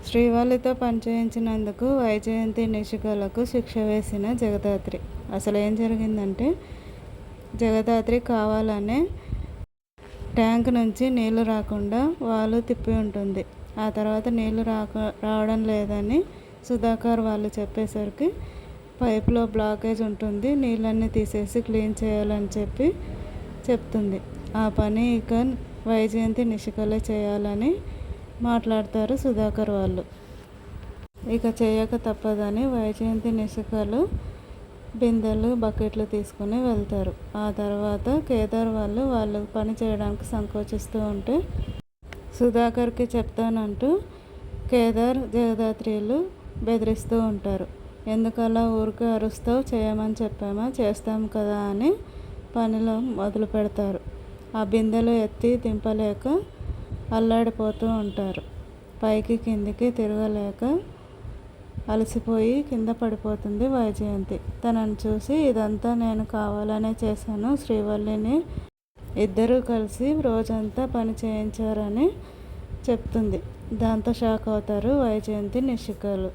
శ్రీవల్లితో పనిచేయించినందుకు వైజయంతి నిషికలకు శిక్ష వేసిన జగదాత్రి. అసలు ఏం జరిగిందంటే, జగదాత్రి కావాలనే ట్యాంక్ నుంచి నీళ్లు రాకుండా వాళ్ళు తిప్పి ఉంటుంది. ఆ తర్వాత నీళ్లు రావడం లేదని సుధాకర్ వాళ్ళు చెప్పేసరికి పైపులో బ్లాకేజ్ ఉంటుంది, నీళ్ళన్నీ తీసేసి క్లీన్ చేయాలని చెప్తుంది. ఆ పని ఇక వైజయంతి నిషికలే చేయాలని మాట్లాడతారు సుధాకర్ వాళ్ళు. ఇక చేయక తప్పదని వైజయంతి నిషికలు బిందెలు బకెట్లు తీసుకుని వెళ్తారు. ఆ తర్వాత కేదార్ వాళ్ళు పని చేయడానికి సంకోచిస్తూ ఉంటే సుధాకర్కి చెప్తానంటూ కేదార్ జగదాత్రిలు బెదిరిస్తూ ఉంటారు. ఎందుకలా ఊరికే అరుస్తావు, చేయమని చెప్పామా, చేస్తాం కదా అని పనిలో మొదలు పెడతారు. ఆ బిందెలు ఎత్తి దింపలేక అల్లాడిపోతూ ఉంటారు. పైకి కిందికి తిరగలేక అలసిపోయి కింద పడిపోతుంది వైజయంతి. తనని చూసి, ఇదంతా నేను కావాలనే చేశాను, శ్రీవల్లిని ఇద్దరూ కలిసి రోజంతా పని చేయించారని చెప్తుంది. దాంతో షాక్ అవుతారు వైజయంతి నిషికలు.